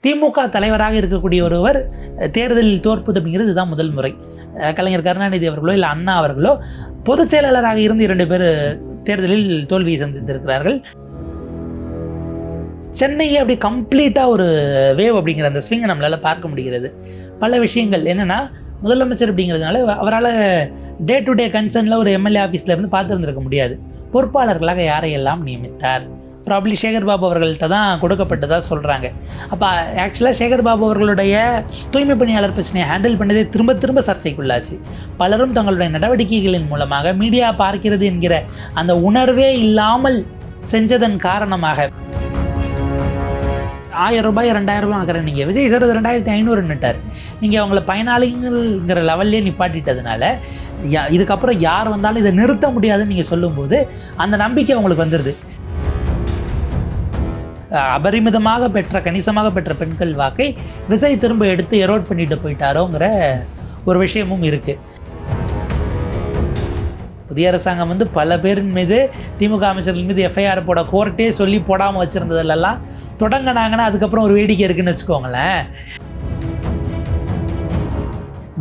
திமுக தலைவராக இருக்கக்கூடிய ஒருவர் தேர்தலில் தோற்பது அப்படிங்கிறது இதுதான் முதல் முறை. கலைஞர் கருணாநிதி அவர்களோ இல்லை அண்ணா அவர்களோ பொதுச் செயலாளராக இருந்து 2 பேர் தேர்தலில் தோல்வியை சந்தித்திருக்கிறார்கள். சென்னையை அப்படி கம்ப்ளீட்டாக ஒரு வேவ் அப்படிங்கிற அந்த ஸ்விங்கை நம்மளால் பார்க்க முடிகிறது. பல விஷயங்கள் என்னென்னா, முதலமைச்சர் அப்படிங்கிறதுனால அவரால் டே டு டே கன்சர்னில் ஒரு எம்எல்ஏ ஆஃபீஸில் இருந்து பார்த்துருந்துருக்க முடியாது. பொறுப்பாளர்களாக யாரையெல்லாம் நியமித்தார்? ப்ராப்ளி சேகர் பாபு அவர்கள்ட்ட தான் கொடுக்கப்பட்டதாக சொல்கிறாங்க. அப்போ ஆக்சுவலாக சேகர் பாபு அவர்களுடைய தூய்மை பணியாளர் பிரச்சனையை ஹேண்டில் பண்ணதே திரும்ப திரும்ப சர்ச்சைக்குள்ளாச்சு. பலரும் தங்களுடைய நடவடிக்கைகளின் மூலமாக மீடியா பார்க்கிறது என்கிற அந்த உணர்வே இல்லாமல் செஞ்சதன் காரணமாக 1000 ரூபாய் 2000 ரூபாய் ஆகிறேன். நீங்கள் விஜய் சார் 2500ன்னுட்டார். நீங்கள் அவங்கள பயனாளிங்கிற லெவல்லே நிப்பாட்டிட்டதுனால இதுக்கப்புறம் யார் வந்தாலும் இதை நிறுத்த முடியாதுன்னு நீங்கள் சொல்லும்போது அந்த நம்பிக்கை அவங்களுக்கு வந்துடுது. அபரிமிதமாக பெற்ற கணிசமாக பெற்ற பெண்கள் வாக்கை விஜய் திரும்ப எடுத்து எரோட் பண்ணிட்டு போயிட்டாரோங்கிற ஒரு விஷயமும் இருக்குது. புதிய அரசாங்கம் பல பேரின் மீது திமுக அமைச்சர்கள் மீது எஃப்ஐஆர் போட கோர்ட்டே சொல்லி போடாமல் வச்சுருந்ததுலலாம் தொடங்கினாங்கன்னா அதுக்கப்புறம் ஒரு வேடிக்கை இருக்குன்னு வச்சுக்கோங்களேன்.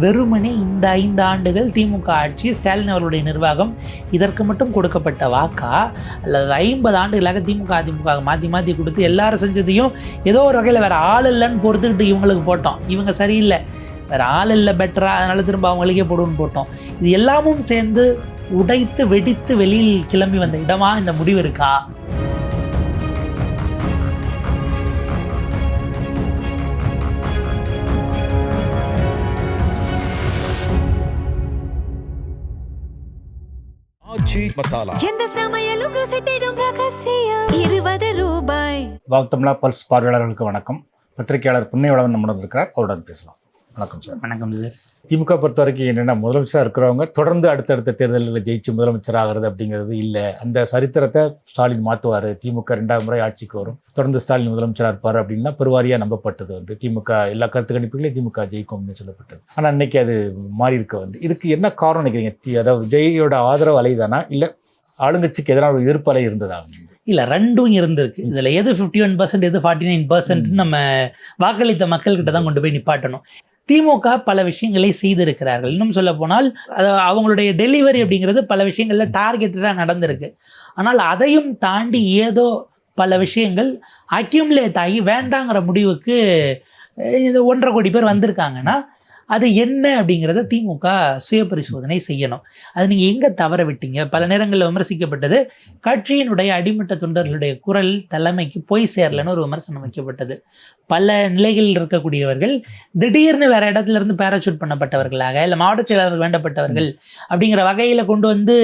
வெறுமனே இந்த 5 ஆண்டுகள் திமுக ஆட்சி, ஸ்டாலின் அவர்களுடைய நிர்வாகம் இதற்கு மட்டும் கொடுக்கப்பட்ட வாக்கா, அல்லது 50 ஆண்டுகளாக திமுக அதிமுக மாற்றி மாற்றி கொடுத்து எல்லாரும் செஞ்சதையும் ஏதோ ஒரு வகையில் வேறு ஆள் இல்லைன்னு பொறுத்துக்கிட்டு இவங்களுக்கு போட்டோம், இவங்க சரியில்லை, வேறு ஆள் இல்லை பெட்டரா, அதனால் திரும்ப அவங்களுக்கே போடுன்னு போட்டோம். இது எல்லாமும் சேர்ந்து உடைத்து வெடித்து வெளியில் கிளம்பி வந்த இடமா இந்த முடிவு இருக்கா? வாக்தம்லா பல்ஸ் பார்வையாளர்களுக்கு வணக்கம். பத்திரிகையாளர் புண்ணியவளவன் நம்முடன் இருக்கிறார், அவருடன் பேசலாம். வணக்கம் சார். வணக்கம் சார். திமுக பொறுத்த வரைக்கும் என்னென்னா, முதலமைச்சராக இருக்கிறவங்க தொடர்ந்து அடுத்தடுத்த தேர்தல்களில் ஜெயிச்சு முதலமைச்சர் ஆகிறது அப்படிங்கிறது இல்லை. அந்த சரித்திரத்தை ஸ்டாலின் மாற்றுவார், திமுக 2வது முறை ஆட்சிக்கு வரும், தொடர்ந்து ஸ்டாலின் முதலமைச்சராக இருப்பார் அப்படின்னு தான் பெருவாரியாக நம்பப்பட்டது. திமுக எல்லா கருத்து கணிப்புகளையும் திமுக ஜெயிக்கும் அப்படின்னு சொல்லப்பட்டது. ஆனால் இன்னைக்கு அது மாறி இருக்க இதுக்கு என்ன காரணம் நினைக்கிறீங்க? அதாவது விஜயோட ஆதரவு அலைதானா, இல்லை ஆளுங்கட்சிக்கு எதிரான ஒரு எதிர்ப்பு அலை இருந்ததா? இல்லை, ரெண்டும் இருந்திருக்கு. இதில் எது 51% எது 49% நம்ம வாக்களித்த மக்கள்கிட்ட தான் கொண்டு போய் நிப்பாட்டணும். திமுக பல விஷயங்களை செய்திருக்கிறார்கள். இன்னும் சொல்ல போனால் அவங்களுடைய டெலிவரி அப்படிங்கிறது பல விஷயங்களில் டார்கெட்டடாக நடந்திருக்கு. ஆனால் அதையும் தாண்டி ஏதோ பல விஷயங்கள் அக்யூமுலேட் ஆகி வேண்டாங்கிற முடிவுக்கு 1.5 கோடி பேர் வந்திருக்காங்கன்னா அது என்ன அப்படிங்கிறத திமுக சுய பரிசோதனை செய்யணும். அது நீங்கள் எங்கே தவற விட்டீங்க? பல நேரங்களில் விமர்சிக்கப்பட்டது, கட்சியினுடைய அடிமட்ட தொண்டர்களுடைய குரல் தலைமைக்கு போய் சேரலன்னு ஒரு விமர்சனம் வைக்கப்பட்டது. பல நிலைகளில் இருக்கக்கூடியவர்கள் திடீர்னு வேறு இடத்துல இருந்து பேராசூட் பண்ணப்பட்டவர்களாக, இல்லை மாவட்ட செயலாளர்கள் வேண்டப்பட்டவர்கள் அப்படிங்கிற வகையில் கொண்டு வந்து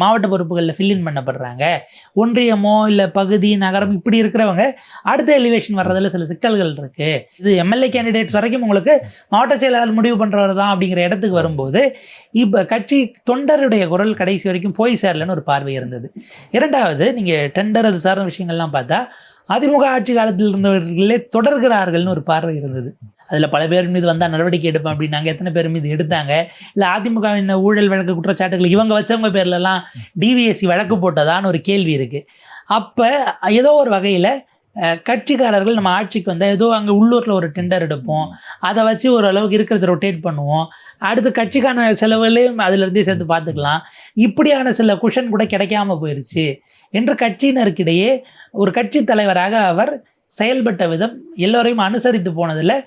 மாவட்ட பொறுப்புகளில் ஃபில்லின் பண்ணப்படுறாங்க. ஒன்றியமோ இல்லை பகுதி நகரம் இப்படி இருக்கிறவங்க அடுத்த எலிவேஷன் வர்றதில் சில சிக்கல்கள் இருக்குது. இது எம்எல்ஏ கேண்டிடேட்ஸ் வரைக்கும் உங்களுக்கு மாவட்ட செயலாளர் முடிவு பண்ணுறவர் தான் அப்படிங்கிற இடத்துக்கு வரும்போது இப்போ கட்சி தொண்டருடைய குரல் கடைசி வரைக்கும் போய் சேரலன்னு ஒரு பார்வை இருந்தது. 2வது, நீங்கள் டெண்டர் அது சார்ந்த விஷயங்கள்லாம் பார்த்தா அதிமுக ஆட்சி காலத்தில் இருந்தவர்களே தொடர்கிறார்கள்னு ஒரு பார்வை இருந்தது. அதில் பல பேர் மீது வந்தால் நடவடிக்கை எடுப்பேன் அப்படின்னாங்க. எத்தனை பேர் மீது எடுத்தாங்க? இல்லை அதிமுகவின் ஊழல் வழக்கு குற்றச்சாட்டுகள் இவங்க வச்சவங்க பேர்லலாம் டிவிஎஸ்சி வழக்கு போட்டதான்னு ஒரு கேள்வி இருக்குது. அப்போ ஏதோ ஒரு வகையில் கட்சிக்காரர்கள் நம்ம ஆட்சிக்கு வந்தால் ஏதோ அங்கே உள்ளூரில் ஒரு டெண்டர் எடுப்போம், அதை வச்சு ஓரளவுக்கு இருக்கிறத ரொட்டேட் பண்ணுவோம், அடுத்து கட்சிக்கான செலவுகளையும் அதிலிருந்தே சேர்த்து பார்த்துக்கலாம், இப்படியான சில குஷன் கூட கிடைக்காம போயிடுச்சு என்று கட்சியினருக்கிடையே ஒரு கட்சி தலைவராக அவர் செயல்பட்ட விதம் எல்லோரையும் அனுசரித்து போனதில்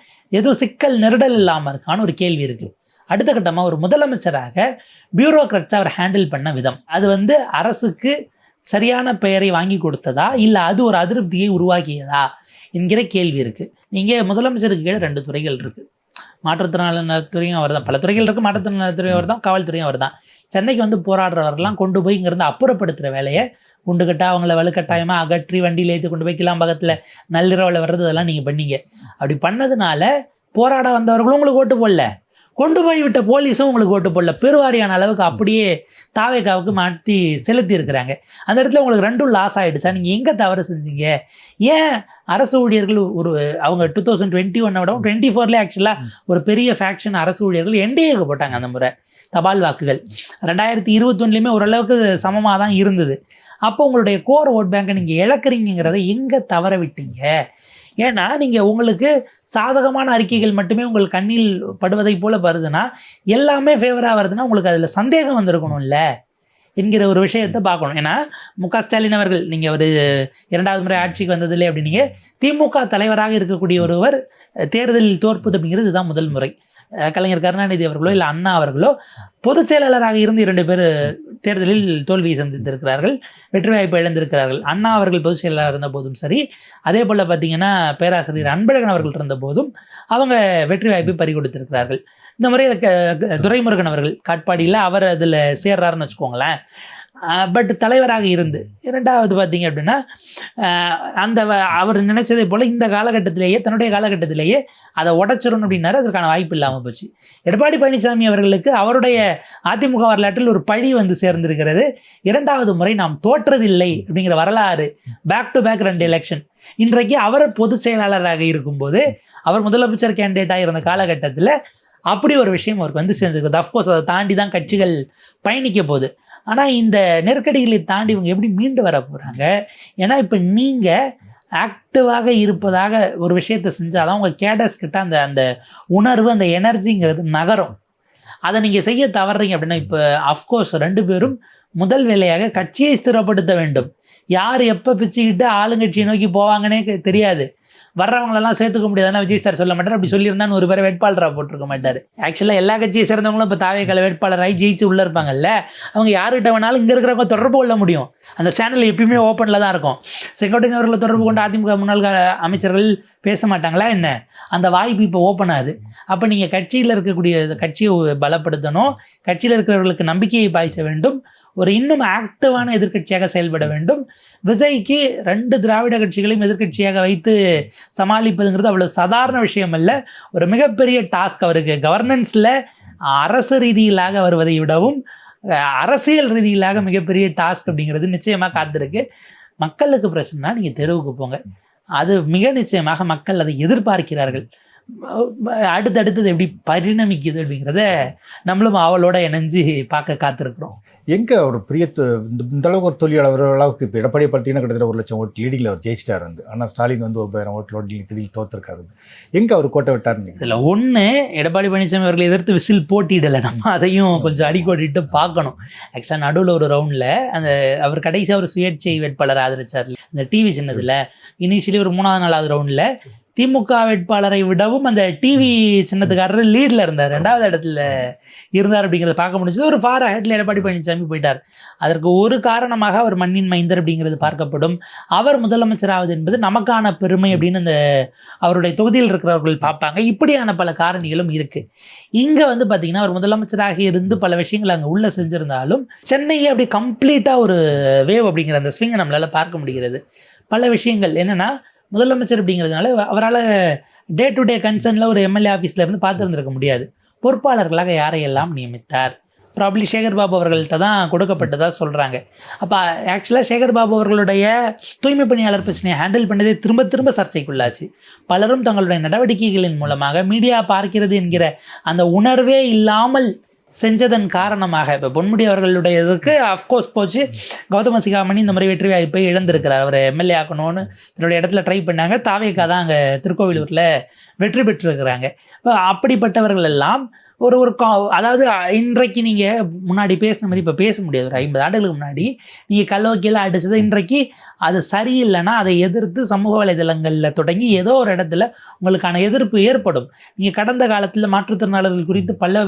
ஏதோ சிக்கல் நெருடல் இல்லாமல் இருக்கான்னு ஒரு கேள்வி இருக்குது. அடுத்த கட்டமாக ஒரு முதலமைச்சராக பியூரோக்ராட்ஸை அவர் ஹேண்டில் பண்ண விதம், அது அரசுக்கு சரியான பெயரை வாங்கி கொடுத்ததா, இல்லை அது ஒரு அதிருப்தியை உருவாக்கியதா என்கிற கேள்வி இருக்குது. நீங்கள் முதலமைச்சருக்கு கீழே 2 துறைகள் இருக்குது. மாற்றுத்திறனாளர் நலத்துறையும் அவர் தான், பல துறைகள் இருக்குது. மாற்றுத்திறனாளர் நலத்துறையும் அவர் தான், காவல்துறையும் அவர் தான். சென்னைக்கு போராடுறவர்கள்லாம் கொண்டு போய் இங்கேருந்து அப்புறப்படுத்துகிற வேலையை குண்டுகட்டா அவங்கள வலுக்கட்டாயமாக அகற்றி வண்டியில் ஏற்றி கொண்டு போய் கிளாம்பகத்தில் நள்ளிரவில் வர்றது, அதெல்லாம் நீங்கள் பண்ணீங்க. அப்படி பண்ணதுனால போராட வந்தவர்களும் உங்களுக்கு ஓட்டு போடல, கொண்டு போய் விட்ட போலீஸும் உங்களுக்கு ஓட்டு போடல. பெருவாரியான அளவுக்கு அப்படியே தாவேக்காவுக்கு மாற்றி செலுத்தி இருக்கிறாங்க. அந்த இடத்துல உங்களுக்கு 2ம் லாஸ் ஆகிடுச்சா? நீங்கள் எங்கே தவறு செஞ்சீங்க? ஏன் அரசு ஊழியர்கள் அவங்க 2021 விடவும் 24லேயே ஆக்சுவலாக ஒரு பெரிய ஃபேக்ஷன் அரசு ஊழியர்கள் என்டிஏக்கு போட்டாங்க. அந்த முறை தபால் வாக்குகள் 2021லேயுமே ஓரளவுக்கு சமமாக தான் இருந்தது. அப்போ உங்களுடைய கோர் ஓட் பேங்கை நீங்கள் இழக்கிறீங்கிறத எங்கே தவற விட்டீங்க? ஏன்னா நீங்கள் உங்களுக்கு சாதகமான அறிக்கைகள் மட்டுமே உங்கள் கண்ணில் படுவதை போல வருதுன்னா, எல்லாமே ஃபேவராக வருதுன்னா உங்களுக்கு அதில் சந்தேகம் வந்திருக்கணும்ல என்கிற ஒரு விஷயத்தை பார்க்கணும். ஏன்னா ஸ்டாலின் அவர்கள் நீங்கள் ஒரு 2வது முறை ஆட்சிக்கு வந்ததில்லை அப்படின்னீங்க. திமுக தலைவராக இருக்கக்கூடிய ஒருவர் தேர்தலில் தோற்பது அப்படிங்கிறது இதுதான் முதல் முறை. கலைஞர் கருணாநிதி அவர்களோ இல்லை அண்ணா அவர்களோ பொதுச் செயலாளராக இருந்து 2 பேர் தேர்தலில் தோல்வியை சந்தித்திருக்கிறார்கள், வெற்றி வாய்ப்பை இழந்திருக்கிறார்கள். அண்ணா அவர்கள் பொதுச் செயலாளர் இருந்த போதும் சரி, அதே போல் பார்த்தீங்கன்னா பேராசிரியர் அன்பழகன் அவர்கள் இருந்த போதும் அவங்க வெற்றி வாய்ப்பை பறி கொடுத்திருக்கிறார்கள். இந்த முறை துரைமுருகன் அவர்கள் காட்பாடியில் அவர் அதில் சேர்றாருன்னு வச்சுக்கோங்களேன். பட் தலைவராக இருந்து 2வது பார்த்தீங்க அப்படின்னா அவர் நினைச்சதை போல் இந்த காலகட்டத்திலேயே தன்னுடைய காலகட்டத்திலேயே அதை உடைச்சிடணும் அப்படின்னாரு. அதற்கான வாய்ப்பு இல்லாமல் போச்சு. எடப்பாடி பழனிசாமி அவர்களுக்கு அவருடைய அதிமுக வரலாற்றில் ஒரு பழி வந்து சேர்ந்திருக்கிறது. 2வது முறை நாம் தோற்றதில்லை அப்படிங்கிற வரலாறு, பேக் டு பேக் 2 எலெக்ஷன். இன்றைக்கு அவர் பொதுச் செயலாளராக இருக்கும்போது அவர் முதலமைச்சர் கேண்டிடேட்டாக இருந்த காலகட்டத்தில் அப்படி ஒரு விஷயம் அவருக்கு வந்து சேர்ந்துருக்குது. அஃப்கோர்ஸ் அதை தாண்டி தான் கட்சிகள் பயணிக்க போகுது. ஆனால் இந்த நெருக்கடிகளை தாண்டி இவங்க எப்படி மீண்டு வர போகிறாங்க? ஏன்னா இப்போ நீங்கள் ஆக்டிவாக இருப்பதாக ஒரு விஷயத்தை செஞ்சால் தான் உங்கள் கேடர்ஸ் கிட்ட அந்த அந்த உணர்வு, அந்த எனர்ஜிங்கிறது நகரும். அதை நீங்கள் செய்ய தவறுறீங்க அப்படின்னா, இப்போ அஃப்கோர்ஸ் 2 பேரும் முதல் வேலையாக கட்சியை ஸ்திரப்படுத்த வேண்டும். யார் எப்போ பிச்சுக்கிட்டு ஆளுங்கட்சியை நோக்கி போவாங்கன்னே தெரியாது. வர்றவங்களெல்லாம் சேர்த்துக்க முடியாதுன்னா விஜய் சார் சொல்ல மாட்டார். அப்படி சொல்லியிருந்தான்னு ஒரு பேரை வேட்பாளராக போட்டிருக்க மாட்டார். ஆக்சுவலாக எல்லா கட்சியை சேர்ந்தவங்களும் இப்போ தாவேக்கால வேட்பாளராகி ஜெயிச்சு உள்ளே இருப்பாங்கல்ல, அவங்க யாருக்கிட்ட வேணாலும் இங்கே இருக்கிறவங்க தொடர்பு கொள்ள முடியும். அந்த சேனல் எப்பயுமே ஓப்பனில் தான் இருக்கும். செங்கோட்டையன் அவர்களை தொடர்பு கொண்டு அதிமுக முன்னாள் அமைச்சர்கள் பேச மாட்டாங்களா என்ன? அந்த வாய்ப்பு இப்போ ஓப்பன் ஆகுது. அப்போ நீங்கள் கட்சியில் இருக்கக்கூடிய கட்சியை பலப்படுத்தணும், கட்சியில் இருக்கிறவர்களுக்கு நம்பிக்கையை பாய்ச்ச வேண்டும், ஒரு இன்னும் ஆக்டிவான எதிர்க்கட்சியாக செயல்பட வேண்டும். விஜய்க்கு 2 திராவிட கட்சிகளையும் எதிர்க்கட்சியாக வைத்து சமாளிப்பதுங்கிறது அவ்வளோ சாதாரண விஷயம் அல்ல. ஒரு மிகப்பெரிய டாஸ்க் அவருக்கு. கவர்னன்ஸில் அரசு ரீதியிலாக வருவதை விடவும் அரசியல் ரீதியிலாக மிகப்பெரிய டாஸ்க் அப்படிங்கிறது நிச்சயமாக காத்திருக்கு. மக்களுக்கு பிரச்சனைனா நீங்கள் தெருவுக்கு போங்க, அது மிக நிச்சயமாக மக்கள் அதை எதிர்பார்க்கிறார்கள். அடுத்தடுத்தது எப்படி பரிணமிக்குது அப்படிங்கிறத நம்மளும் அவளோட இணைஞ்சு பார்க்க காத்திருக்கிறோம். எங்கே ஒரு பெரிய இந்த அளவுக்கு ஒரு தொழிலாளர் அளவுக்கு இப்போ எடப்பாடியை பார்த்தீங்கன்னா கிட்டத்தட்ட 1 லட்சம் ஓட்டு லீடிங்கில் அவர் ஜெயிச்சிட்டார் வந்து. ஆனால் ஸ்டாலின் வந்து 1000 ஓட்டு லீடிங் தோற்றுருக்காரு. எங்கே அவர் கோட்டை விட்டார்னு இதில் ஒன்று, எடப்பாடி பழனிசாமி அவர்களை எதிர்த்து விசில் போட்டிடலை. நம்ம அதையும் கொஞ்சம் அடிக்கோடிட்டு பார்க்கணும். ஆக்சுவலாக நடுவில் ஒரு ரவுண்டில் அந்த அவர் கடைசியாக ஒரு சுயேட்சை வேட்பாளர் ஆதரிச்சார் இந்த டிவி சின்னத்தில். இனிஷியலி ஒரு 3வது 4வது ரவுண்டில் திமுக வேட்பாளரை விடவும் அந்த டிவி சின்னத்துக்காரர் லீடில் இருந்தார், 2வது இடத்துல இருந்தார் அப்படிங்கிறத பார்க்க முடிஞ்சது. ஒரு ஃபார் ஹெட்ல எடப்பாடி பழனிசாமி போயிட்டார். அதற்கு ஒரு காரணமாக அவர் மண்ணின் மைந்தர் அப்படிங்கிறது பார்க்கப்படும். அவர் முதலமைச்சராவது என்பது நமக்கான பெருமை அப்படின்னு அந்த அவருடைய தொகுதியில் இருக்கிறவர்கள் பார்ப்பாங்க. இப்படியான பல காரணிகளும் இருக்குது. இங்கே வந்து பார்த்திங்கன்னா அவர் முதலமைச்சராக இருந்து பல விஷயங்கள் அங்கே உள்ளே செஞ்சுருந்தாலும் சென்னையை அப்படி கம்ப்ளீட்டாக ஒரு வேவ் அப்படிங்கிற அந்த ஸ்விங்கை நம்மளால் பார்க்க முடிகிறது. பல விஷயங்கள் என்னென்னா, முதலமைச்சர் அப்படிங்கிறதுனால அவரால் டே டு டே கன்சர்னில் ஒரு எம்எல்ஏ ஆஃபீஸில் இருந்து பார்த்துருந்துருக்க முடியாது. பொறுப்பாளர்களாக யாரையெல்லாம் நியமித்தார்? ப்ராப்ளி சேகர் பாபு அவர்கள்ட்ட தான் கொடுக்கப்பட்டதாக சொல்கிறாங்க. அப்போ ஆக்சுவலாக சேகர் பாபு அவர்களுடைய தூய்மை பணியாளர் பிரச்சனையை ஹேண்டில் பண்ணதே திரும்ப திரும்ப சர்ச்சைக்குள்ளாச்சு. பலரும் தங்களுடைய நடவடிக்கைகளின் மூலமாக மீடியா பார்க்கிறது என்கிற அந்த உணர்வே இல்லாமல் செஞ்சதன் காரணமாக இப்போ பொன்முடி அவர்களுடைய இதுக்கு அஃப்கோர்ஸ் போச்சு. கௌதம சிகாமணி இந்த மாதிரி வெற்றி வாய்ப்பை இழந்திருக்கிறார். அவர் எம்எல்ஏ ஆக்கணும்னு தன்னுடைய இடத்துல ட்ரை பண்ணாங்க. தாவேக்கா தான் அங்கே திருக்கோவிலூரில் வெற்றி பெற்றிருக்கிறாங்க. இப்போ அப்படிப்பட்டவர்கள் எல்லாம் ஒரு அதாவது இன்றைக்கு நீங்கள் முன்னாடி பேசின மாதிரி இப்போ பேச முடியாது. ஒரு 50 ஆண்டுகளுக்கு முன்னாடி நீங்கள் கல்லோக்கியில் அடித்தது இன்றைக்கு அது சரியில்லைன்னா அதை எதிர்த்து சமூக வலைதளங்களில் தொடங்கி ஏதோ ஒரு இடத்துல உங்களுக்கான எதிர்ப்பு ஏற்படும். நீங்கள் கடந்த காலத்தில் மாற்றுத்திறனாளர்கள் குறித்து பல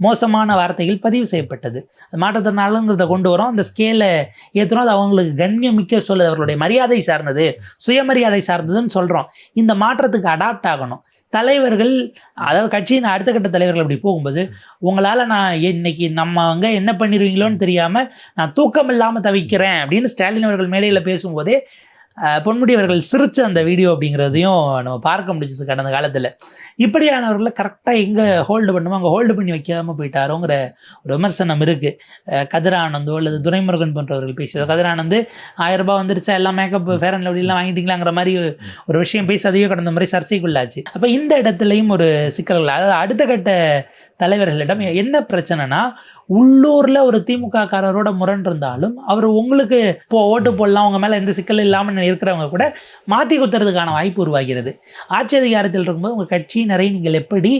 மோசமான வார்த்தைகள் பதிவு செய்யப்பட்டது. அது மாற்றுத்திறனாளங்கிறத கொண்டு வரோம், அந்த ஸ்கேலை ஏற்றுறோம், அது அவங்களுக்கு கண்ணியமிக்க சொல்லுது, அவர்களுடைய மரியாதை சார்ந்தது, சுயமரியாதை சார்ந்ததுன்னு சொல்கிறோம். இந்த மாற்றத்துக்கு அடாப்ட் ஆகணும். தலைவர்கள், அதாவது கட்சியின் அடுத்த கட்ட தலைவர்கள் அப்படி போகும்போது உங்களால் நான் இன்னைக்கு நம்ம அங்கே என்ன பண்ணிடுவீங்களோன்னு தெரியாமல் நான் தூக்கம் இல்லாமல் தவிக்கிறேன் அப்படின்னு ஸ்டாலின் அவர்கள் மேடையில் பேசும்போதே பொன்முடி அவர்கள் சிரிச்ச அந்த வீடியோ அப்படிங்கிறதையும் நம்ம பார்க்க முடிஞ்சது கடந்த காலத்தில். இப்படியானவர்களை கரெக்டாக எங்கே ஹோல்டு பண்ணுமோ அங்கே ஹோல்டு பண்ணி வைக்காமல் போயிட்டாரோங்கிற ஒரு விமர்சனம் இருக்குது. கதிரானந்தோ அல்லது துரைமுருகன் போன்றவர்கள் பேசுவது. கதிரானந்து 1000 ரூபாய் வந்துருச்சா, எல்லாம் மேக்கப் ஃபேர் அண்ட் லவ்லிலாம் வாங்கிட்டீங்களாங்கிற மாதிரி ஒரு விஷயம் பேசி அதையோ கடந்த மாதிரி சர்ச்சைக்குள்ளாச்சு. அப்போ இந்த இடத்துலையும் ஒரு சிக்கல்கள், அதாவது அடுத்த கட்ட தலைவர்களிடம் என்ன பிரச்சனைனா, உள்ளூரில் ஒரு திமுக காரரோட முரண் இருந்தாலும் அவர் உங்களுக்கு இப்போ ஓட்டு போடலாம், உங்கள் மேலே எந்த சிக்கலும் இல்லாமல் இருக்கிறவங்க கூட மாற்றி குத்துறதுக்கான வாய்ப்பு உருவாகிறது. ஆட்சி அதிகாரத்தில் இருக்கும்போது உங்கள் கட்சியினரை நீங்கள் எப்படி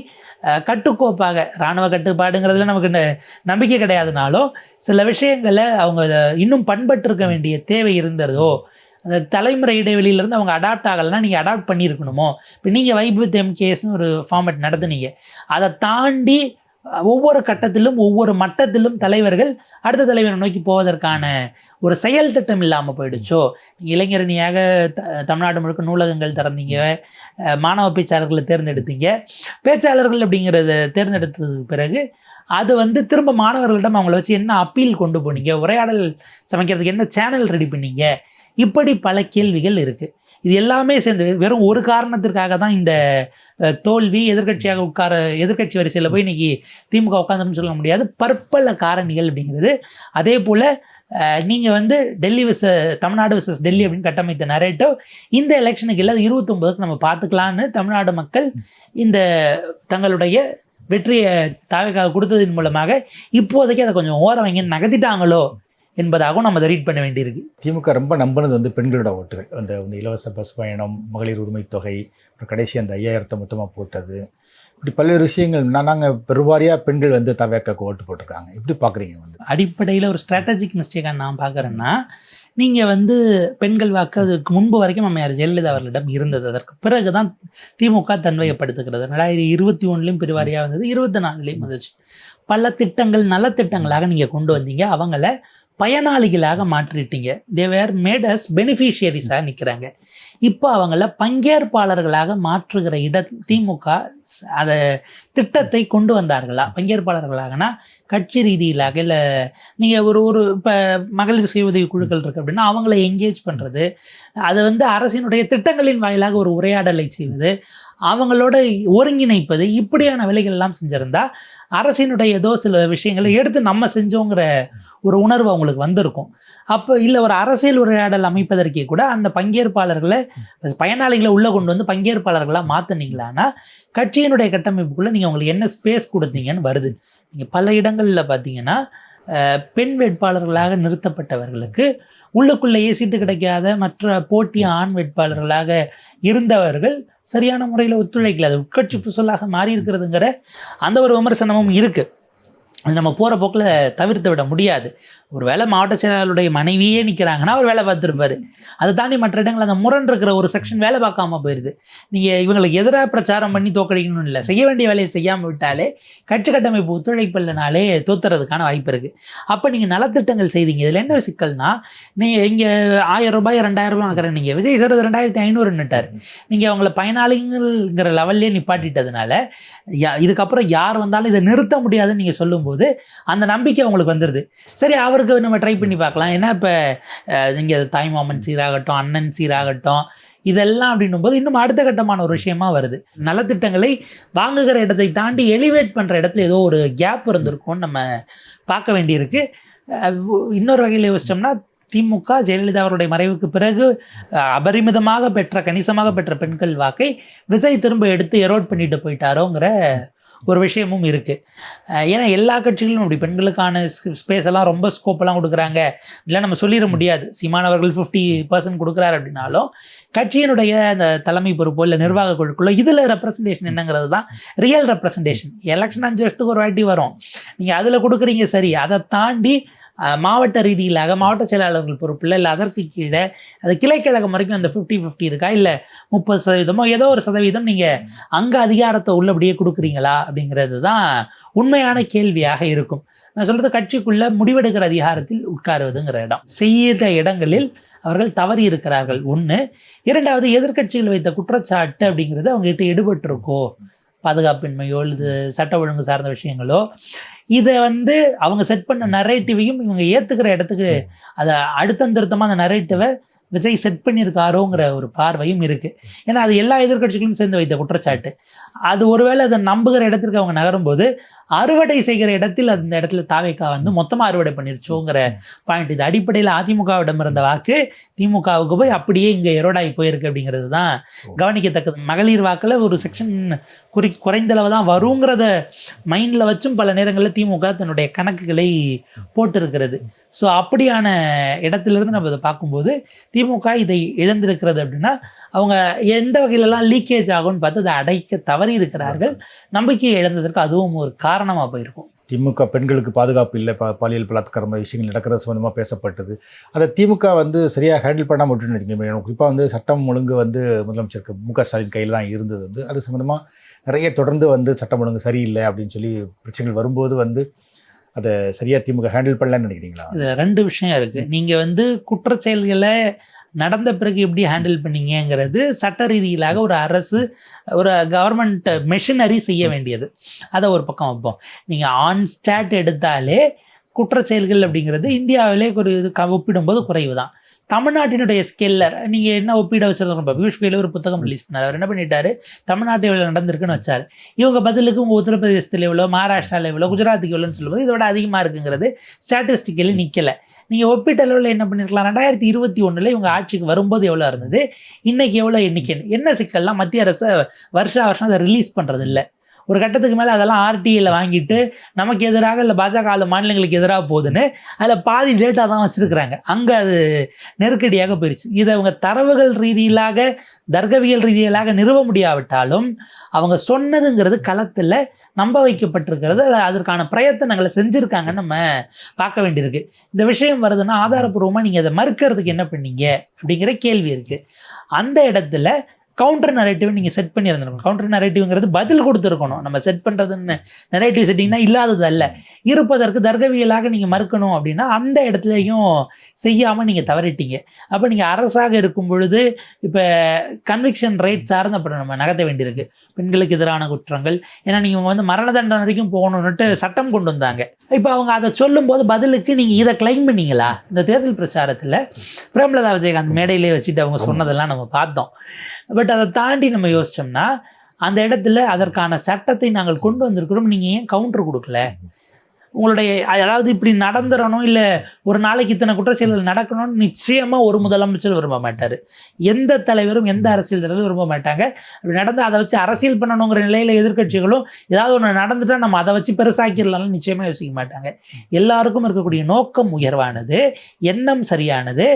கட்டுக்கோப்பாக, இராணுவ கட்டுப்பாடுங்கிறதுல நமக்கு நம்பிக்கை கிடையாதுனாலும் சில விஷயங்களை அவங்க இன்னும் பண்பட்டிருக்க வேண்டிய தேவை இருந்ததோ, அந்த தலைமுறை இடைவெளியிலேருந்து அவங்க அடாப்ட் ஆகலைன்னா நீங்கள் அடாப்ட் பண்ணியிருக்கணுமோ. இப்போ நீங்கள் வைப் வித் எம்கேஎஸ்னு ஒரு ஃபார்மேட் நடத்துனீங்க, அதை தாண்டி ஒவ்வொரு கட்டத்திலும் ஒவ்வொரு மட்டத்திலும் தலைவர்கள் அடுத்த தலைவரை நோக்கி போவதற்கான ஒரு செயல் திட்டம் இல்லாமல் போயிடுச்சோ. இளைஞரணியாக தமிழ்நாடு முழுக்க நூலகங்கள் திறந்தீங்க, மாணவ பேச்சாளர்களை தேர்ந்தெடுத்தீங்க. பேச்சாளர்கள் அப்படிங்கிறத தேர்ந்தெடுத்ததுக்கு பிறகு அது திரும்ப மாணவர்களிடம் அவங்கள வச்சு என்ன அப்பீல் கொண்டு போனீங்க, உரையாடல் சமைக்கிறதுக்கு என்ன சேனல் ரெடி பண்ணீங்க, இப்படி பல கேள்விகள் இருக்குது. இது எல்லாமே சேர்ந்து வெறும் ஒரு காரணத்திற்காக தான் இந்த தோல்வி. எதிர்கட்சி வரிசையில் போய் இன்னைக்கு திமுக உட்காந்துன்னு சொல்ல முடியாது. பற்பல காரணிகள் அப்படிங்கிறது. அதே போல் நீங்கள் டெல்லி தமிழ்நாடு விசஸ் டெல்லி அப்படின்னு கட்டமைத்த நரேட்டிவ் இந்த எலெக்ஷனுக்கு இல்லை, 29க்கு நம்ம பார்த்துக்கலான்னு தமிழ்நாடு மக்கள் இந்த தங்களுடைய வெற்றியை தாவேக்காக கொடுத்ததன் மூலமாக இப்போதைக்கு அதை கொஞ்சம் ஓரவங்கன்னு நகர்த்திட்டாங்களோ என்பதாகவும் நம்ம அதை ரீட் பண்ண வேண்டியிருக்கு. திமுக ரொம்ப நம்பினது பெண்களோட ஓட்டுகள், அந்த இலவச பஸ் பயணம், மகளிர் உரிமை தொகை, அப்புறம் கடைசி அந்த 5000 மொத்தமாக போட்டது, இப்படி பல்வேறு விஷயங்கள். நாங்கள் பெருவாரியாக பெண்கள் தவேக்காக்கு ஓட்டு போட்டிருக்காங்க. எப்படி பார்க்குறீங்க? அடிப்படையில் ஒரு ஸ்ட்ராட்டஜிக் மிஸ்டேக்காக நான் பார்க்குறேன்னா, நீங்கள் பெண்கள் வாக்கு அதுக்கு முன்பு வரைக்கும் அம்மையார் ஜெயலலிதா அவர்களிடம் இருந்தது. அதற்கு பிறகு தான் திமுக தன்வயப்படுத்துகிறது. 2021 பெருவாரியாக வந்தது, 24 வந்துச்சு. பல திட்டங்கள் நலத்திட்டங்களாக நீங்கள் கொண்டு வந்தீங்க, அவங்கள பயனாளிகளாக மாற்றிட்டீங்க. தே வேர் மேட் அஸ் பெனிஃபிஷியரிஸாக நிற்கிறாங்க. இப்போ அவங்கள பங்கேற்பாளர்களாக மாற்றுகிற திமுக அதை திட்டத்தை கொண்டு வந்தார்களா? பங்கேற்பாளர்களாகனா கட்சி ரீதியிலாக, இல்லை நீங்கள் ஒரு இப்போ மகளிர் சுய உதவி குழுக்கள் இருக்குது அப்படின்னா அவங்கள என்கேஜ் பண்ணுறது, அதை அரசினுடைய திட்டங்களின் வாயிலாக ஒரு உரையாடலை செய்வது, அவங்களோட ஒருங்கிணைப்பது, இப்படியான வேலைகள் எல்லாம் செஞ்சுருந்தா அரசினுடைய ஏதோ சில விஷயங்களை எடுத்து நம்ம செஞ்சோங்கிற ஒரு உணர்வு அவங்களுக்கு வந்திருக்கும். அப்போ இல்லை ஒரு அரசியல் உரையாடல் அமைப்பதற்கே கூட அந்த பங்கேற்பாளர்களை, பயனாளிகளை உள்ளே கொண்டு வந்து பங்கேற்பாளர்களாக மாற்றினீங்களான்னா கட்சியினுடைய கட்டமைப்புக்குள்ளே நீங்கள் அவங்களுக்கு என்ன ஸ்பேஸ் கொடுத்தீங்கன்னு வருது. நீங்கள் பல இடங்களில் பார்த்தீங்கன்னா பெண் வேட்பாளர்களாக நிறுத்தப்பட்டவர்களுக்கு உள்ளுக்குள்ளேயே சீட்டு கிடைக்காத மற்ற போட்டி ஆண் வேட்பாளர்களாக இருந்தவர்கள் சரியான முறையில் ஒத்துழைக்கல. அது உட்கட்சி புசலாக மாறி இருக்கிறதுங்கிற அந்த ஒரு விமர்சனமும் இருக்குது. அது நம்ம போகிற போக்கில் தவிர்த்து விட முடியாது. ஒரு வேளை மாவட்ட செயலாளருடைய மனைவியே நிற்கிறாங்கன்னா அவர் வேலை பார்த்துருப்பாரு. அதை தாண்டி மற்ற இடங்கள் அந்த முரண் இருக்கிற ஒரு செக்ஷன் வேலை பார்க்காம போயிடுது. நீங்கள் இவங்களுக்கு எதிராக பிரச்சாரம் பண்ணி தோக்கடிக்கணும் இல்லை, செய்ய வேண்டிய வேலையை செய்யாமல் விட்டாலே கட்சி கட்டமைப்பு ஒத்துழைப்பு இல்லைனாலே தோத்துறதுக்கான வாய்ப்பு இருக்குது. அப்போ நீங்கள் நலத்திட்டங்கள் செய்தீங்க. இதில் என்ன சிக்கல்னா, நீங்கள் இங்கே 1000 ரூபாய் 2000 ரூபாய் ஆகிறேன். நீங்கள் விஜய் சார் 2500ன்னுட்டார். நீங்கள் அவங்கள பயனாளிங்கிற லெவல்லே நிப்பாட்டிட்டதுனால இதுக்கப்புறம் யார் வந்தாலும் இதை நிறுத்த முடியாதுன்னு நீங்கள் சொல்லும்போது அந்த நம்பிக்கை அவங்களுக்கு வந்துடுது. சரி, அவருக்கு நம்ம ட்ரை பண்ணி பார்க்கலாம். ஏன்னா இப்போ நீங்கள் தாய்மாமன் சீராகட்டும், அண்ணன் சீராகட்டும், இதெல்லாம் அப்படின்னும் போது இன்னும் அடுத்த கட்டமான ஒரு விஷயமா வருது. நலத்திட்டங்களை வாங்குகிற இடத்தை தாண்டி எலிவேட் பண்ணுற இடத்துல ஏதோ ஒரு கேப் இருந்திருக்கும்னு நம்ம பார்க்க வேண்டியிருக்கு. இன்னொரு வகையில் யோசிச்சோம்னா, திமுக ஜெயலலிதா அவருடைய மறைவுக்கு பிறகு அபரிமிதமாக கணிசமாக பெற்ற பெண்கள் வாக்கை விஜய் திரும்ப எடுத்து எரோட் பண்ணிட்டு போயிட்டாரோங்கிற ஒரு விஷயமும் இருக்குது. ஏன்னா எல்லா கட்சிகளும் அப்படி பெண்களுக்கான ஸ்பேஸ் எல்லாம் ரொம்ப ஸ்கோப்பெல்லாம் கொடுக்குறாங்க இல்லை நம்ம சொல்லிட முடியாது. சீமானவர்கள் 50% கொடுக்குறாரு அப்படின்னாலும் கட்சியினுடைய அந்த தலைமை பொறுப்போ இல்லை நிர்வாக குழுக்குள்ளோ இதில் ரெப்ரசன்டேஷன் என்னங்கிறது தான் ரியல் ரெப்ரசன்டேஷன். எலெக்ஷன் 5 வருஷத்துக்கு ஒரு வாட்டி வரும், நீங்கள் அதில் கொடுக்குறீங்க சரி. அதை தாண்டி மாவட்ட ரீதியிலாக மாவட்ட செயலாளர்கள் பொறுப்பில் இல்லை அதற்கு கீழே அது கிளைக்கழகம் வரைக்கும் அந்த 50-50 இருக்கா, இல்லை 30% ஏதோ ஒரு சதவீதம் நீங்கள் அங்கே அதிகாரத்தை உள்ளபடியே கொடுக்குறீங்களா அப்படிங்கிறது தான் உண்மையான கேள்வியாக இருக்கும். நான் சொல்கிறது, கட்சிக்குள்ளே முடிவெடுக்கிற அதிகாரத்தில் உட்காருவதுங்கிற இடம், செய்த இடங்களில் அவர்கள் தவறி இருக்கிறார்கள். 1. 2வது, எதிர்கட்சிகள் வைத்த குற்றச்சாட்டு அப்படிங்கிறது அவங்ககிட்ட எடுபட்டிருக்கோ, பாதுகாப்பின்மையோ இது சட்ட ஒழுங்கு சார்ந்த விஷயங்களோ, இதை அவங்க செட் பண்ண நரேட்டிவையும் இவங்க ஏற்றுக்கிற இடத்துக்கு அதை அடுத்தந்திருத்தமாக அந்த நரேட்டிவை விஜய் செட் பண்ணியிருக்காரோங்கிற ஒரு பார்வையும் இருக்குது. ஏன்னா அது எல்லா எதிர்க்கட்சிகளும் சேர்ந்து வைத்த குற்றச்சாட்டு. அது ஒருவேளை அதை நம்புகிற இடத்திற்கு அவங்க நகரும்போது அறுவடை செய்கிற இடத்தில் அந்த இடத்துல தாவேக்கா வந்து மொத்தமாக அறுவடை பண்ணிருச்சோங்கிற பாயிண்ட். இது அடிப்படையில் அதிமுகவிடம் இருந்த வாக்கு திமுகவுக்கு போய் அப்படியே இங்கே எரோடாகி போயிருக்கு அப்படிங்கிறது தான் கவனிக்கத்தக்கது. மகளிர் வாக்கில் ஒரு செக்ஷன் குறைந்தளவு தான் வருங்கிறத மைண்டில் வச்சும் பல நேரங்களில் திமுக தன்னுடைய கணக்குகளை போட்டிருக்கிறது. ஸோ அப்படியான இடத்துலேருந்து நம்ம இதை பார்க்கும்போது திமுக இதை இழந்திருக்கிறது அப்படின்னா அவங்க எந்த வகையிலலாம் லீக்கேஜ் ஆகும்னு பார்த்து அதை அடைக்க தவறி இருக்கிறார்கள். நம்பிக்கையை இழந்ததற்கு அதுவும் ஒரு காரணமாக போயிருக்கும். திமுக பெண்களுக்கு பாதுகாப்பு இல்லை, பாலியல் பலாத்காரம் விஷயங்கள் நடக்கிறது சம்பந்தமாக பேசப்பட்டது. அதை திமுக வந்து சரியாக ஹேண்டில் பண்ணாமல் விட்டுன்னு வச்சுக்கோங்க. குறிப்பாக வந்து சட்டம் ஒழுங்கு வந்து முதலமைச்சருக்கு மு.க. ஸ்டாலின் கையில் தான் இருந்தது. வந்து அது சம்மந்தமாக நிறைய தொடர்ந்து வந்து சட்டம் ஒழுங்கு சரியில்லை அப்படின்னு சொல்லி பிரச்சனைகள் வரும்போது வந்து அதை சரியாக திமுக ஹேண்டில் பண்ணலன்னு நினைக்கிறீங்களா? இது 2 விஷயம் இருக்குது. நீங்கள் வந்து குற்றச்செயல்களை நடந்த பிறகு எப்படி ஹேண்டில் பண்ணீங்கிறது சட்ட ரீதியிலாக ஒரு அரசு ஒரு கவர்மெண்ட் மெஷினரி செய்ய வேண்டியது. அதை ஒரு பக்கம் வைப்போம். நீங்கள் ஆன் ஸ்டாட் எடுத்தாலே குற்றச்செயல்கள் அப்படிங்கிறது இந்தியாவிலே ஒரு இது ஒப்பிடும்போது குறைவு தான். தமிழ்நாட்டினுடைய ஸ்கேலில் நீங்கள் என்ன ஒப்பீட வச்சிருக்கோம். பியூஷ் கோயல் ஒரு புத்தகம் ரிலீஸ் பண்ணார். அவர் என்ன பண்ணிட்டாரு, தமிழ்நாட்டில் எவ்வளோ நடந்திருக்குன்னு வச்சார். இவங்க பதிலுக்கு உங்கள் உத்தரப்பிரதேசத்தில் எவ்வளோ, மகாராஷ்டிராவில் எவ்வளோ, குஜராத்துக்கு எவ்வளோன்னு சொல்லும்போது இதோட அதிகமாக இருக்குங்கிறது ஸ்டாட்டிஸ்டிக்கலி நிற்கலை. நீங்கள் ஒப்பீட்டளவில் என்ன பண்ணியிருக்கலாம், 2021 இவங்க ஆட்சிக்கு வரும்போது எவ்வளோ இருந்தது, இன்றைக்கி எவ்வளோ எண்ணிக்கை. என்ன சிக்கல்லாம் மத்திய அரசு வருஷம் அதை ரிலீஸ் பண்ணுறது இல்லை. ஒரு கட்டத்துக்கு மேலே அதெல்லாம் ஆர்டிஐயில் வாங்கிட்டு நமக்கு எதிராக இல்லை பாஜக மாநிலங்களுக்கு எதிராக போகுதுன்னு அதில் பாதி டேட்டா தான் வச்சுருக்குறாங்க. அங்கே அது நெருக்கடியாக போயிடுச்சு. இதை அவங்க தரவுகள் ரீதியிலாக தர்க்கவியல் ரீதியிலாக நிறுவ முடியாவிட்டாலும் அவங்க சொன்னதுங்கிறது களத்தில் நம்ப வைக்கப்பட்டிருக்கிறது. அதற்கான பிரயத்தனங்களை செஞ்சுருக்காங்கன்னு நம்ம பார்க்க வேண்டியிருக்கு. இந்த விஷயம் வருதுன்னா ஆதாரப்பூர்வமாக நீங்கள் அதை மறுக்கிறதுக்கு என்ன பண்ணீங்க அப்படிங்கிற கேள்வி இருக்குது. அந்த இடத்துல கவுண்டர் நரேட்டிவ் நீங்கள் செட் பண்ணியிருந்துருக்கணும். கவுண்டர் நரேட்டிவ்ங்கிறது பதில் கொடுத்துருக்கணும். நம்ம செட் பண்ணுறதுன்னு நரேட்டிவ் செட்டிங்னா இல்லாதது அல்ல, இருப்பதற்கு தர்க்கவியலாக நீங்கள் மறுக்கணும். அப்படின்னா அந்த இடத்துலையும் செய்யாமல் நீங்கள் தவறிட்டீங்க. அப்போ நீங்கள் அரசாக இருக்கும் பொழுது இப்போ கன்விக்ஷன் ரேட் சார்ந்து அப்புறம் நம்ம நகர்த்த வேண்டியிருக்கு. பெண்களுக்கு எதிரான குற்றங்கள், ஏன்னா நீங்கள் வந்து மரண தண்டனை வரைக்கும் போகணுன்னுட்டு சட்டம் கொண்டு வந்தாங்க. இப்போ அவங்க அதை சொல்லும்போது பதிலுக்கு நீங்கள் இதை கிளைம் பண்ணீங்களா? இந்த தேர்தல் பிரச்சாரத்தில் பிரேமலதா விஜயகாந்த் மேடையிலே வச்சுட்டு அவங்க சொன்னதெல்லாம் நம்ம பார்த்தோம். பட் அதை தாண்டி நம்ம யோசிச்சோம்னா அந்த இடத்துல அதற்கான சட்டத்தை நாங்கள் கொண்டு வந்திருக்கிறோம், நீங்கள் ஏன் கவுண்டர் கொடுக்கல? உங்களுடைய அதாவது இப்படி நடந்துடணும், இல்லை ஒரு நாளைக்கு இத்தனை குற்றச்செயல்கள் நடக்கணும்னு நிச்சயமாக ஒரு முதலமைச்சர் விரும்ப மாட்டார். எந்த தலைவரும் எந்த அரசியல் தலைவரும் விரும்ப மாட்டாங்க. அப்படி நடந்து அதை வச்சு அரசியல் பண்ணணுங்கிற நிலையில் எதிர்க்கட்சிகளும் ஏதாவது ஒன்று நடந்துட்டால் நம்ம அதை வச்சு பெருசாக்கிடலாம் நிச்சயமாக யோசிக்க மாட்டாங்க. எல்லாருக்கும் இருக்கக்கூடிய நோக்கம் உயர்வானது, எண்ணம் சரியானது.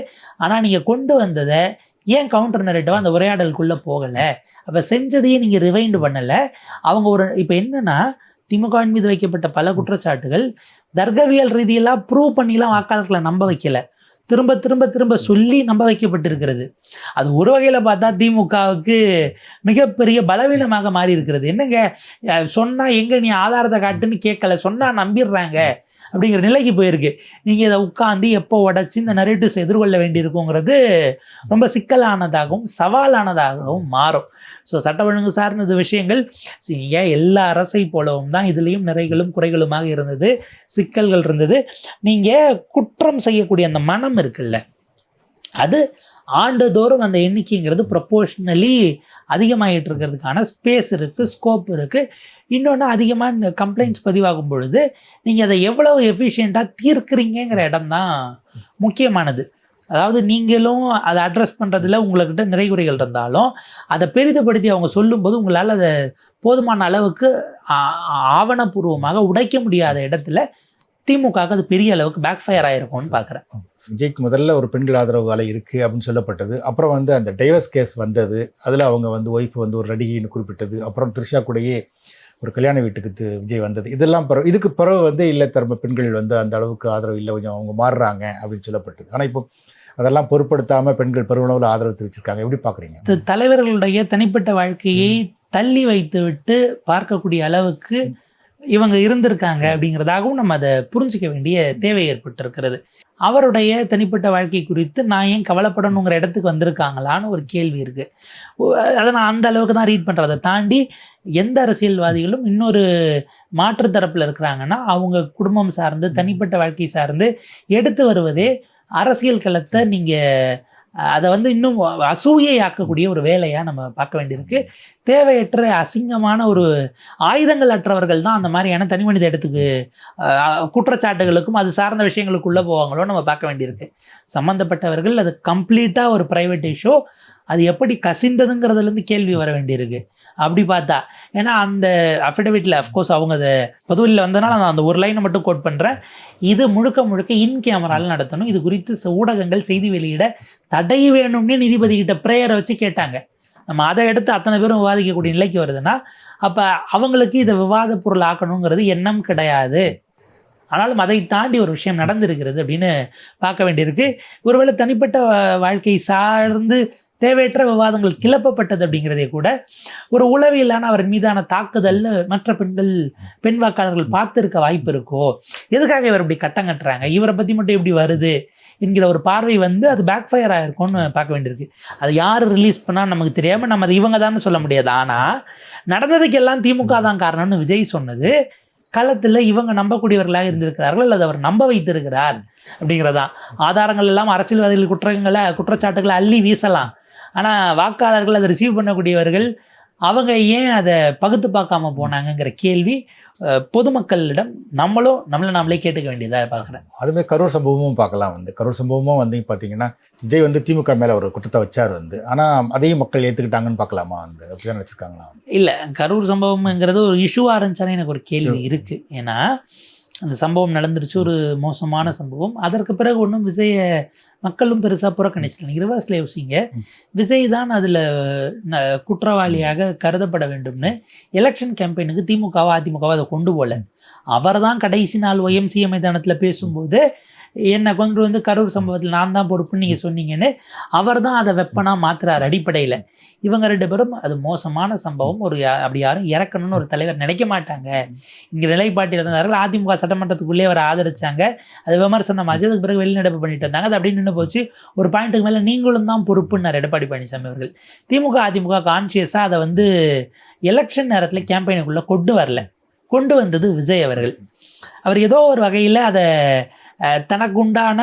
ஆனால் நீங்கள் கொண்டு வந்ததை ஏன் கவுண்டர் நரேட்டிவாக அந்த உரையாடலுக்குள்ளே போகலை? அப்போ செஞ்சதையே நீங்கள் ரிவைண்ட் பண்ணலை. அவங்க ஒரு இப்போ என்னென்னா திமுகவின் மீது வைக்கப்பட்ட பல குற்றச்சாட்டுகள் தர்க்கவியல் ரீதியெல்லாம் ப்ரூவ் பண்ணிலாம் வாக்காளர்களை நம்ப வைக்கல, திரும்ப திரும்ப திரும்ப சொல்லி நம்ப வைக்கப்பட்டிருக்கிறது. அது ஒரு வகையில் பார்த்தா திமுகவுக்கு மிகப்பெரிய பலவீனமாக மாறி இருக்கிறது. என்னங்க சொன்னால் எங்கே நீ ஆதாரத்தை காட்டுன்னு கேட்கல, சொன்னால் நம்பிடுறாங்க அப்படிங்கிற நிலைக்கு போயிருக்கு. நீங்கள் இதை உட்காந்து எப்போ உடச்சி இந்த நரேட்டிவ்ஸ் எதிர்கொள்ள வேண்டியிருக்குங்கிறது ரொம்ப சிக்கலானதாகவும் சவாலானதாகவும் மாறும். ஸோ சட்ட ஒழுங்கு சார்ந்த விஷயங்கள் ஏன் எல்லா அரசை போலவும் தான் இதுலேயும் நிறைகளும் குறைகளுமாக இருந்தது, சிக்கல்கள் இருந்தது. நீங்கள் குற்றம் செய்யக்கூடிய அந்த மனம் இருக்குல்ல, அது ஆண்டுதோறும் அந்த எண்ணிக்கைங்கிறது ப்ரொப்போர்ஷனலி அதிகமாகிட்டு இருக்கிறதுக்கான ஸ்பேஸ் இருக்குது, ஸ்கோப் இருக்குது. இன்னொன்று அதிகமாக இந்த கம்ப்ளைண்ட்ஸ் பதிவாகும் பொழுது நீங்கள் அதை எவ்வளோ எஃபிஷியண்ட்டாக தீர்க்குறீங்கிற இடம் தான் முக்கியமானது. அதாவது நீங்களும் அதை அட்ரஸ் பண்ணுறதுல உங்கள்கிட்ட நிறைகுறைகள் இருந்தாலும் அதை பெரிதுபடுத்தி அவங்க சொல்லும்போது உங்களால் அதை போதுமான அளவுக்கு ஆவணப்பூர்வமாக உடைக்க முடியாத இடத்துல திமுகவுக்கு அது பெரிய அளவுக்கு பேக் ஃபயர் ஆகிருக்கும்னு பார்க்குறேன். விஜய்க்கு முதல்ல ஒரு பெண்கள் ஆதரவு அலை இருக்குது அப்படின்னு சொல்லப்பட்டது. அப்புறம் வந்து அந்த டைவர்ஸ் கேஸ் வந்தது, அதில் அவங்க வந்து ஒய்ஃப் வந்து ஒரு நடிகைன்னு குறிப்பிட்டது. அப்புறம் த்ரிஷா கூடயே ஒரு கல்யாண வீட்டுக்கு விஜய் வந்தது. இதெல்லாம் பிறகு இதுக்கு பிறகு வந்து இல்லை தரப்பு பெண்கள் வந்து அந்த அளவுக்கு ஆதரவு இல்லை, கொஞ்சம் அவங்க மாறுறாங்க அப்படின்னு சொல்லப்பட்டது. ஆனால் இப்போ அதெல்லாம் பொருட்படுத்தாமல் பெண்கள் பெருமளவில் ஆதரவு தெரிவிச்சிருக்காங்க. எப்படி பார்க்குறீங்க? தலைவர்களுடைய தனிப்பட்ட வாழ்க்கையை தள்ளி வைத்து விட்டு பார்க்கக்கூடிய அளவுக்கு இவங்க இருந்திருக்காங்க அப்படிங்கிறதாகவும் நம்ம அதை புரிஞ்சிக்க வேண்டிய தேவை ஏற்பட்டிருக்கிறது. அவருடைய தனிப்பட்ட வாழ்க்கை குறித்து நான் ஏன் கவலைப்படணுங்கிற இடத்துக்கு வந்திருக்காங்களான்னு ஒரு கேள்வி இருக்குது. அதை நான் அந்த அளவுக்கு தான் ரீட் பண்ணுறேன். அதை தாண்டி எந்த அரசியல்வாதிகளும் இன்னொரு மாற்று தரப்பில் இருக்கிறாங்கன்னா அவங்க குடும்பம் சார்ந்து தனிப்பட்ட வாழ்க்கை சார்ந்து எடுத்து வருவதே அரசியல் களத்தை நீங்கள் அதை வந்து இன்னும் அசூயையாக்கக்கூடிய ஒரு வேலையாக நம்ம பார்க்க வேண்டியிருக்கு. தேவையற்ற அசிங்கமான ஒரு ஆயுதங்கள் அற்றவர்கள் தான் அந்த மாதிரியான தனி மனித இடத்துக்கு குற்றச்சாட்டுகளுக்கும் அது சார்ந்த விஷயங்களுக்குள்ளே போவாங்களோ நம்ம பார்க்க வேண்டியிருக்கு. சம்மந்தப்பட்டவர்கள் அது கம்ப்ளீட்டாக ஒரு ப்ரைவேட் இஷ்யூ, அது எப்படி கசிந்ததுங்கிறதுலேருந்து கேள்வி வர வேண்டியிருக்கு அப்படி பார்த்தா. ஏன்னா அந்த அஃபிடவிட்டில் அஃப்கோர்ஸ் அவங்க அதை பொதுவெளியில் வந்ததுனால நான் அந்த ஒரு லைனை மட்டும் கோட் பண்ணுறேன். இது முழுக்க முழுக்க இன் கேமராவில் நடத்தணும். இது குறித்து ஊடகங்கள் செய்தி வெளியிட தடை வேணும்னே நீதிபதி கிட்ட ப்ரேயரை வச்சு கேட்டாங்க. நம்ம அதை எடுத்து அத்தனை பேரும் விவாதிக்கக்கூடிய நிலைக்கு வருதுன்னா அப்போ அவங்களுக்கு இதை விவாத பொருள் ஆக்கணுங்கிறது எண்ணம் கிடையாது. ஆனாலும் அதை தாண்டி ஒரு விஷயம் நடந்திருக்கிறது அப்படின்னு பார்க்க வேண்டியிருக்கு. ஒருவேளை தனிப்பட்ட வாழ்க்கை சார்ந்து தேவையற்ற விவாதங்கள் கிளப்பப்பட்டது அப்படிங்கிறதே கூட ஒரு உளவியலான அவர் மீதான தாக்குதல் மற்ற பெண் வாக்காளர்கள் பார்த்துருக்க வாய்ப்பு இருக்கோ, எதுக்காக இவர் இப்படி கட்டம் கட்டுறாங்க, இவரை பற்றி மட்டும் எப்படி வருது என்கிற ஒரு பார்வை வந்து அது பேக் ஃபயர் ஆகிருக்கும்னு பார்க்க வேண்டியிருக்கு. அது யார் ரிலீஸ் பண்ணால் நமக்கு தெரியாமல் நம்ம அது இவங்க தான் சொல்ல முடியாது. ஆனால் நடந்ததுக்கெல்லாம் திமுக தான் காரணம்னு விஜய் சொன்னது களத்தில் இவங்க நம்பக்கூடியவர்களாக இருந்திருக்கிறார்கள் அல்லது அவர் நம்ப வைத்திருக்கிறார் அப்படிங்கிறதான். ஆதாரங்கள் எல்லாம் அரசியல்வாதிகள் குற்றச்சாட்டுகளை அள்ளி வீசலாம். ஆனால் வாக்காளர்கள் அதை ரிசீவ் பண்ணக்கூடியவர்கள் அவங்க ஏன் அதை பகுத்து பார்க்காம போனாங்கங்கிற கேள்வி பொதுமக்களிடம் நம்மளை நாமளே கேட்டுக்க வேண்டியதாக பார்க்குறேன். அதுமாதிரி கரூர் சம்பவமும் பார்க்கலாம். கரூர் சம்பவமும் பார்த்தீங்கன்னா விஜய் திமுக மேலே ஒரு குற்றத்தை வச்சார் ஆனால் அதையும் மக்கள் ஏற்றுக்கிட்டாங்கன்னு பார்க்கலாமா? அப்படிதான் நினச்சிருக்காங்களா? இல்லை, கரூர் சம்பவம்ங்கிறது ஒரு இஷ்யூவாக இருந்துச்சானே எனக்கு ஒரு கேள்வி இருக்குது. ஏன்னா அந்த சம்பவம் நடந்துருச்சு, ஒரு மோசமான சம்பவம். அதற்கு பிறகு ஒன்றும் விஜய மக்களும் பெருசாக புறக்கணிச்சிட்டாங்க. ரிவர்ஸில் யோசிங்க, விஜய் தான் அதில் குற்றவாளியாக கருதப்பட வேண்டும்னு எலெக்ஷன் கேம்பெயினுக்கு திமுகவோ அதிமுகவோ அதை கொண்டு போகல. அவர் தான் கடைசி நாள் OMCA மைதானத்தில் பேசும்போது என்னை கொண்டு கரூர் சம்பவத்தில் நான் தான் பொறுப்புன்னு நீங்கள் சொன்னீங்கன்னு அவர் தான் அதை வெப்பனாக மாற்றுறார். அடிப்படையில் இவங்க 2 பேரும் அது மோசமான சம்பவம், அப்படி யாரும் இறக்கணும்னு ஒரு தலைவர் நினைக்க மாட்டாங்க இங்கே நிலைப்பாட்டில் இருந்தார்கள். அதிமுக சட்டமன்றத்துக்குள்ளே அவர் ஆதரிச்சாங்க, அது விமர்சனமாச்சு. அதுக்கு பிறகு வெளிநடப்பு பண்ணிட்டு இருந்தாங்க. அது அப்படியே நின்று போச்சு. ஒரு பாயிண்ட்டுக்கு மேலே நீங்களும் தான் பொறுப்புன்னார் எடப்பாடி பழனிசாமி அவர்கள். திமுக அதிமுக கான்ஷியஸாக அதை எலெக்ஷன் நேரத்தில் கேம்பெயினுக்குள்ளே கொண்டு வந்தது விஜய் அவர்கள். அவர் ஏதோ ஒரு வகையில் அதை தனக்குண்டான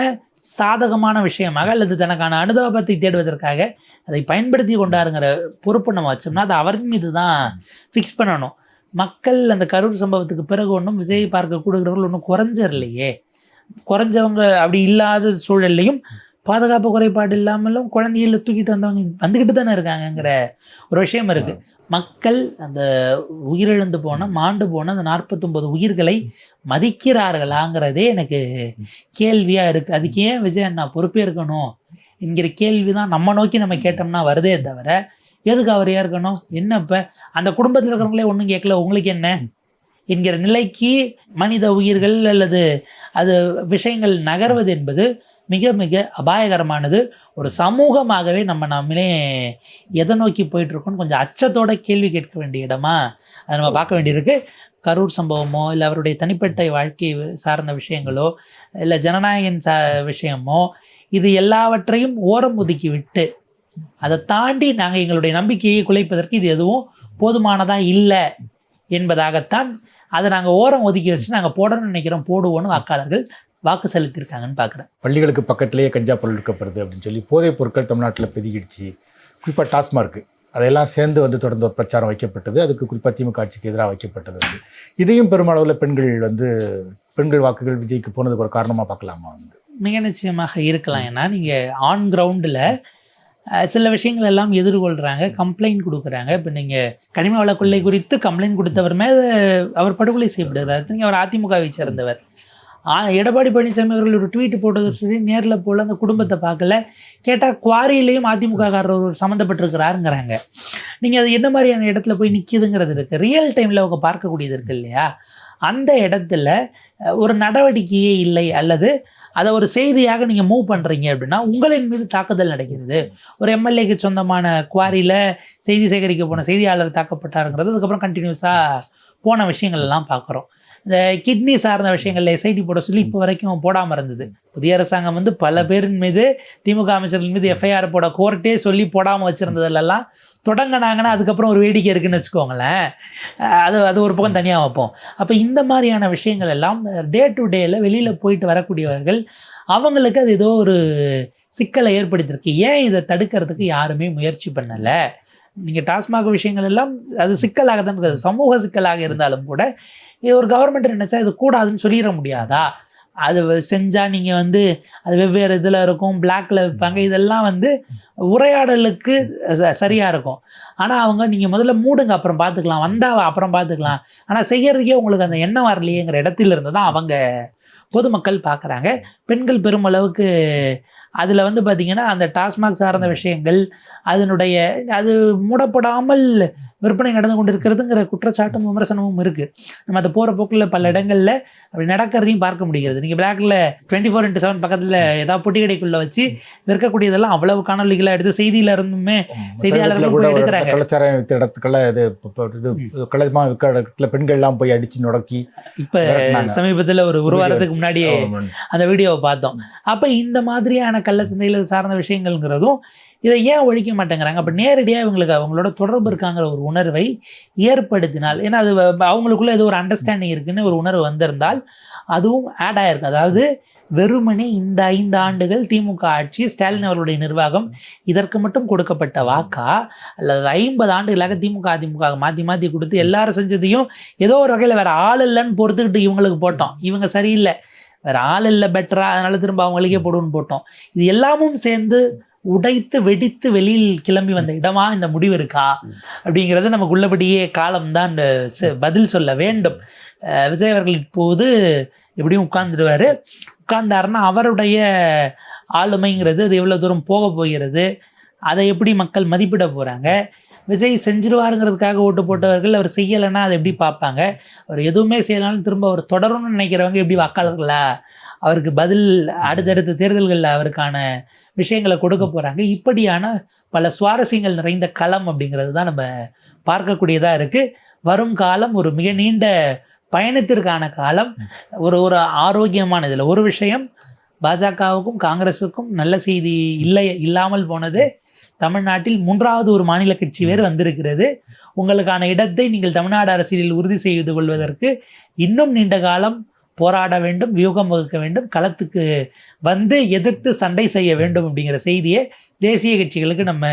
சாதகமான விஷயமாக அல்லது தனக்கான அனுதாபத்தை தேடுவதற்காக அதை பயன்படுத்தி கொண்டாருங்கிற பொறுப்பு நம்ம வச்சோம்னா அது அவரின் மீது தான் ஃபிக்ஸ் பண்ணணும். மக்கள் அந்த கரூர் சம்பவத்துக்கு பிறகு ஒன்றும் விஜய் பார்க்க கூடுகிறவர்கள் ஒன்றும் குறைஞ்சிடலையே. குறைஞ்சவங்க அப்படி இல்லாத சூழல்லையும் பாதுகாப்பு குறைபாடு இல்லாமலும் குழந்தைகளை தூக்கிட்டு வந்துக்கிட்டு தானே இருக்காங்கங்கிற ஒரு விஷயம் இருக்குது. மக்கள் அந்த உயிரிழந்து மாண்டு போன அந்த 49 உயிர்களை மதிக்கிறார்களாங்கிறதே எனக்கு கேள்வியாக இருக்குது. அதுக்கு ஏன் விஜய் அண்ணா பொறுப்பே இருக்கணும் என்கிற கேள்வி தான் நம்ம நோக்கி நம்ம கேட்டோம்னா வருதே தவிர எதுக்கு அவர் ஏற்கணும், என்ன இப்போ அந்த குடும்பத்தில் இருக்கிறவங்களே ஒன்றும் கேட்கல உங்களுக்கு என்ன என்கிற நிலைக்கு மனித உயிர்கள் அல்லது அது விஷயங்கள் நகர்வது என்பது மிக மிக அபாயகரமானது. ஒரு சமூகமாகவே நம்மளே எதை நோக்கி போயிட்டுருக்கோன்னு கொஞ்சம் அச்சத்தோட கேள்வி கேட்க வேண்டிய இடமா அதை நம்ம பார்க்க வேண்டியிருக்கு. கரூர் சம்பவமோ இல்லை அவருடைய தனிப்பட்ட வாழ்க்கை சார்ந்த விஷயங்களோ இல்லை ஜனநாயகன் விஷயமோ இது எல்லாவற்றையும் ஓரம் ஒதுக்கி விட்டு அதை தாண்டி நாங்கள் எங்களுடைய நம்பிக்கையை குலைப்பதற்கு இது எதுவும் போதுமானதாக இல்லை என்பதாகத்தான் அதை நாங்கள் ஓரம் ஒதுக்கி வச்சு நாங்கள் போடணும்னு நினைக்கிறோம், போடுவோன்னு வாக்காளர்கள் வாக்கு செலுத்தியிருக்காங்கன்னு பார்க்குறேன். பள்ளிகளுக்கு பக்கத்திலேயே கஞ்சா பொருள் இருக்கப்படுது அப்படின்னு சொல்லி போதைப் பொருட்கள் தமிழ்நாட்டில் பெருகிடுச்சு. குறிப்பாக டாஸ்மார்க்கு அதையெல்லாம் சேர்ந்து தொடர்ந்து ஒரு பிரச்சாரம் வைக்கப்பட்டது. அதுக்கு குறிப்பாக திமுக ஆட்சிக்கு எதிராக வைக்கப்பட்டது. இதையும் பெருமளவில் பெண்கள் வாக்குகள் விஜய்க்கு போனதுக்கு ஒரு காரணமாக பார்க்கலாமா? மிக நிச்சயமாக இருக்கலாம். ஏன்னா நீங்கள் ஆன் கிரவுண்டில் சில விஷயங்கள் எல்லாம் எதிர்கொள்கிறாங்க, கம்ப்ளைண்ட் கொடுக்குறாங்க. இப்போ நீங்கள் கனிம வள கொள்ளை குறித்து கம்ப்ளைண்ட் கொடுத்தவர் மேலே அவர் படுகொலை செய்யப்படுகிறார். நீங்கள் அவர் அதிமுகவை சேர்ந்தவர். எடப்பாடி பழனிசாமி அவர்கள் ஒரு ட்வீட் போட்டது சரி, நேரில் போல் அந்த குடும்பத்தை பார்க்கல, கேட்டால் குவாரியிலையும் அதிமுககாரர் ஒரு சம்மந்தப்பட்டிருக்கிறாருங்கிறாங்க. நீங்கள் அது என்ன மாதிரியான இடத்துல போய் நிற்கிதுங்கிறது இருக்குது. ரியல் டைமில் அவங்க பார்க்கக்கூடியது இருக்குது இல்லையா? அந்த இடத்துல ஒரு நடவடிக்கையே இல்லை அல்லது அதை ஒரு செய்தியாக நீங்கள் மூவ் பண்ணுறீங்க அப்படின்னா உங்களின் மீது தாக்குதல் நடக்கிறது. ஒரு எம்எல்ஏக்கு சொந்தமான குவாரியில் செய்தி சேகரிக்க போன செய்தியாளர் தாக்கப்பட்டாருங்கிறது அதுக்கப்புறம் கண்டினியூஸாக போன விஷயங்கள் எல்லாம் பார்க்குறோம். இந்த கிட்னி சார்ந்த விஷயங்களில் எஸ்ஐடி போட சொல்லி இப்போ வரைக்கும் போடாமல் இருந்தது. புதிய அரசாங்கம் பல பேரின் மீது திமுக அமைச்சர்கள் மீது எஃப்ஐஆர் போட கோர்ட்டே சொல்லி போடாமல் வச்சுருந்ததுலலாம் தொடங்கினாங்கன்னா அதுக்கப்புறம் ஒரு வேடிக்கை இருக்குதுன்னு வச்சுக்கோங்களேன். அது ஒரு பக்கம் தனியாக வைப்போம். அப்போ இந்த மாதிரியான விஷயங்கள் எல்லாம் டே டு டேயில் வெளியில் போயிட்டு வரக்கூடியவர்கள் அவங்களுக்கு அது ஏதோ ஒரு சிக்கலை ஏற்படுத்தியிருக்கு. ஏன் இதை தடுக்கிறதுக்கு யாருமே முயற்சி பண்ணலை? நீங்கள் டாஸ்மாக் விஷயங்கள் எல்லாம் அது சிக்கலாக தான் இருக்குது, சமூக சிக்கலாக இருந்தாலும் கூட இது ஒரு கவர்மெண்ட் நினைச்சா இது கூடாதுன்னு சொல்லிட முடியாதா? அது செஞ்சால் நீங்கள் வந்து அது வெவ்வேறு இதில் இருக்கும், பிளாக்ல விற்பாங்க, இதெல்லாம் வந்து உரையாடலுக்கு சரியாக இருக்கும். ஆனால் அவங்க நீங்கள் முதல்ல மூடுங்க, அப்புறம் பார்த்துக்கலாம், வந்தால் அப்புறம் பார்த்துக்கலாம், ஆனால் செய்யறதுக்கே உங்களுக்கு அந்த எண்ணம் வரலையேங்கிற இடத்துல இருந்து தான் அவங்க பொதுமக்கள் பார்க்குறாங்க. பெண்கள் பெருமளவுக்கு அதில் வந்து பார்த்திங்கன்னா அந்த டாஸ்மாக் சார்ந்த விஷயங்கள் அதனுடைய அது மூடப்படாமல் விற்பனை நடந்து கொண்டு இருக்கிறதுங்கிற குற்றச்சாட்டும் விமர்சனமும் இருக்குது. நம்ம அதை போகிற போக்கில் பல இடங்களில் அப்படி நடக்கிறதையும் பார்க்க முடிகிறது. நீங்கள் பிளாக்ல 24/7 பக்கத்தில் ஏதாவது பொட்டி கடைக்குள்ளே வச்சு விற்கக்கூடியதெல்லாம் அவ்வளவு காணொலிகளாக எடுத்து செய்தியில இருந்துமே செய்தியாளர்கள் போய் எடுக்கிறாங்க. கலாச்சாரம் வித்த இடத்துக்குள்ள இது களமா விற்கிற இடத்துல பெண்கள்லாம் போய் அடித்து நுடக்கி இப்போ சமீபத்தில் ஒரு வாரத்துக்கு முன்னாடியே அந்த வீடியோவை பார்த்தோம். அப்போ இந்த மாதிரியான கள்ளச்சந்தையில் சார்ந்த விஷயங்கள்ங்கிறதும் இதை ஏன் ஒழிக்க மாட்டேங்கிறாங்க? அப்போ நேரடியாக இவங்களுக்கு அவங்களோட தொடர்பு இருக்காங்கிற ஒரு உணர்வை ஏற்படுத்தினால், ஏன்னா அது அவங்களுக்குள்ள ஏதோ ஒரு அண்டர்ஸ்டாண்டிங் இருக்குன்னு ஒரு உணர்வு வந்திருந்தால் அதுவும் ஆட் ஆகிருக்கு. அதாவது வெறுமனே இந்த 5 ஆண்டுகள் திமுக ஆட்சி, ஸ்டாலின் அவர்களுடைய நிர்வாகம் இதற்கு மட்டும் கொடுக்கப்பட்ட வாக்கா, அல்லது 50 ஆண்டுகளாக திமுக அதிமுக மாற்றி மாற்றி கொடுத்து எல்லாரும் செஞ்சதையும் ஏதோ ஒரு வகையில் வேறு ஆள் இல்லைன்னு பொறுத்துக்கிட்டு இவங்களுக்கு போட்டோம், இவங்க சரியில்லை வேறு ஆள் இல்லை பெட்டரா அதனால திரும்ப அவங்களுக்கே போடுன்னு போட்டோம், இது எல்லாமும் சேர்ந்து உடைத்து வெடித்து வெளியில் கிளம்பி வந்த இடமா இந்த முடிவு இருக்கா அப்படிங்கிறத நமக்கு உள்ளபடியே காலம்தான் பதில் சொல்ல வேண்டும். விஜய் அவர்கள் இப்போது எப்படியும் உட்கார்ந்தாருன்னா அவருடைய ஆளுமைங்கிறது அது எவ்வளோ தூரம் போக போகிறது, அதை எப்படி மக்கள் மதிப்பிட போகிறாங்க? விஜய் செஞ்சிருவாருங்கிறதுக்காக ஓட்டு போட்டவர்கள் அவர் செய்யலைன்னா அதை எப்படி பார்ப்பாங்க? அவர் எதுவுமே செய்யலாலும் திரும்ப அவர் தொடரணும்னு நினைக்கிறவங்க எப்படி வாக்காளர்களா அவருக்கு பதில் அடுத்தடுத்த தேர்தல்களில் அவருக்கான விஷயங்களை கொடுக்க போகிறாங்க? இப்படியான பல சுவாரஸ்யங்கள் நிறைந்த களம் அப்படிங்கிறது தான் நம்ம பார்க்கக்கூடியதாக இருக்குது. வரும் காலம் ஒரு மிக நீண்ட பயணத்திற்கான காலம். ஒரு ஆரோக்கியமான இதில் ஒரு விஷயம், பாஜகவுக்கும் காங்கிரஸுக்கும் நல்ல செய்தி இல்லாமல் போனது, தமிழ்நாட்டில் 3வது ஒரு மாநில கட்சி வேறு வந்திருக்கிறது. உங்களுக்கான இடத்தை நீங்கள் தமிழ்நாடு அரசியலில் உறுதி செய்து கொள்வதற்கு இன்னும் நீண்ட காலம் போராட வேண்டும், வியூகம் வகுக்க வேண்டும், களத்துக்கு வந்து எதிர்த்து சண்டை செய்ய வேண்டும் அப்படிங்கிற செய்தியை தேசிய கட்சிகளுக்கு நம்ம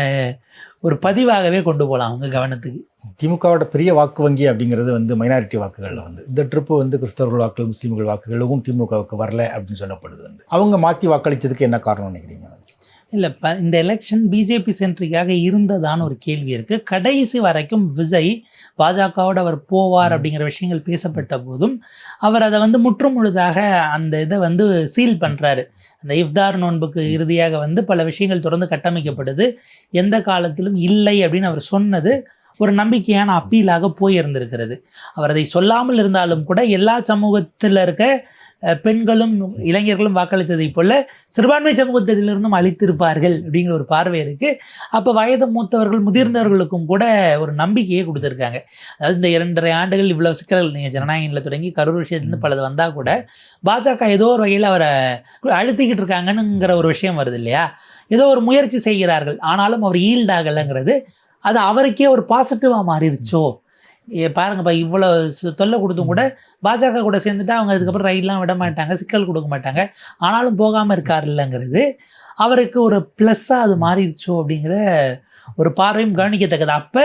ஒரு பதிவாகவே கொண்டு போகலாம் அவங்க கவனத்துக்கு. திமுகவோட பெரிய வாக்கு வங்கி அப்படிங்கிறது வந்து மைனாரிட்டி வாக்குகளில் வந்து இந்த ட்ரிப்பு வந்து கிறிஸ்தவர்கள் வாக்குகள், முஸ்லீம்கள் வாக்குகளும் திமுகவுக்கு வரல அப்படின்னு சொல்லப்படுது. வந்து அவங்க மாற்றி வாக்களித்ததுக்கு என்ன காரணம் நினைக்கிறீங்க? இல்லை, இந்த எலெக்ஷன் பிஜேபி சென்ட்ரிக்காக இருந்ததான ஒரு கேள்வி இருக்குது. கடைசி வரைக்கும் விஜய் பாஜகவோடு அவர் போவார் அப்படிங்கிற விஷயங்கள் பேசப்பட்ட போதும் அவர் அதை வந்து முற்றும் முழுதாக அந்த இதை வந்து சீல் பண்ணுறாரு. அந்த இஃப்தார் நோன்புக்கு இறுதியாக வந்து பல விஷயங்கள் தொடர்ந்து கட்டமைக்கப்படுது, எந்த காலத்திலும் இல்லை அப்படின்னு அவர் சொன்னது ஒரு நம்பிக்கையான அப்பீலாக போயிருந்திருக்கிறது. அவர் அதை சொல்லாமல் இருந்தாலும் கூட எல்லா சமூகத்தில் இருக்க பெண்களும் இளைஞர்களும் வாக்களித்ததை போல சிறுபான்மை சமூகத்திலிருந்தும் அளித்திருப்பார்கள் அப்படிங்கிற ஒரு பார்வை இருக்குது. அப்போ வயது மூத்தவர்கள் முதிர்ந்தவர்களுக்கும் கூட ஒரு நம்பிக்கையை கொடுத்துருக்காங்க. அதாவது இந்த 2.5 ஆண்டுகள் இவ்வளோ சிக்கல்கள், நீங்கள் ஜனநாயகத்தில் தொடங்கி கரூர் விஷயத்துலேருந்து பலது வந்தால் கூட பாஜக ஏதோ ஒரு வகையில் அவரை அழுத்திக்கிட்டு இருக்காங்கன்னுங்கிற ஒரு விஷயம் வருது இல்லையா? ஏதோ ஒரு முயற்சி செய்கிறார்கள், ஆனாலும் அவர் ஈல்ட் ஆகலைங்கிறது அது அவருக்கே ஒரு பாசிட்டிவாக மாறிடுச்சோ. பாருங்கப்பா, இவ்வளோ தொல்லை கொடுத்தும் கூட பாஜக கூட சேர்ந்துட்டு அவங்க அதுக்கப்புறம் ரைட்லாம் விட மாட்டாங்க, சிக்கல் கொடுக்க மாட்டாங்க, ஆனாலும் போகாமல் இருக்காருல்லங்கிறது அவருக்கு ஒரு ப்ளஸ்ஸாக அது மாறிடுச்சோ அப்படிங்கிற ஒரு பார்வையும் கவனிக்கத்தக்கது. அப்போ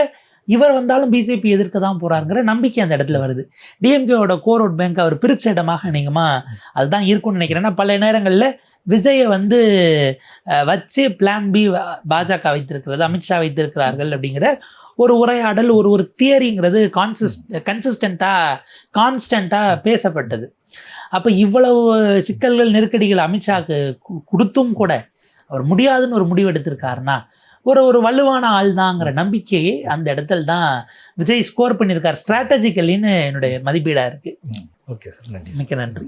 இவர் வந்தாலும் பிஜேபி எதிர்க்க தான் போகிறாருங்கிற நம்பிக்கை அந்த இடத்துல வருது. டிஎம்கேவோட கோர் ஓட் பேங்க் அவர் பிரித்த இடமாக அநேகமாக அதுதான் இருக்கும்னு நினைக்கிறேன். ஏன்னா பல நேரங்களில் விஜயை வந்து வச்சு பிளான் பி பாஜக வைத்திருக்கிறது, அமித்ஷா வைத்திருக்கிறார்கள் அப்படிங்கிற ஒரு உரையாடல், ஒரு தியரிங்கிறது கான்ஸ்டண்ட்டாக பேசப்பட்டது. அப்போ இவ்வளவு சிக்கல்கள் நெருக்கடிகள் அமித்ஷாவுக்கு கொடுத்தும் கூட அவர் முடியாதுன்னு ஒரு முடிவு எடுத்திருக்காருன்னா ஒரு வலுவான ஆள் தாங்கிற நம்பிக்கையை அந்த இடத்துல தான் விஜய் ஸ்கோர் பண்ணியிருக்கார் ஸ்ட்ராட்டஜிக்கலின்னு என்னுடைய மதிப்பீடாக இருக்குது. ஓகே சார், நன்றி. மிக்க நன்றி.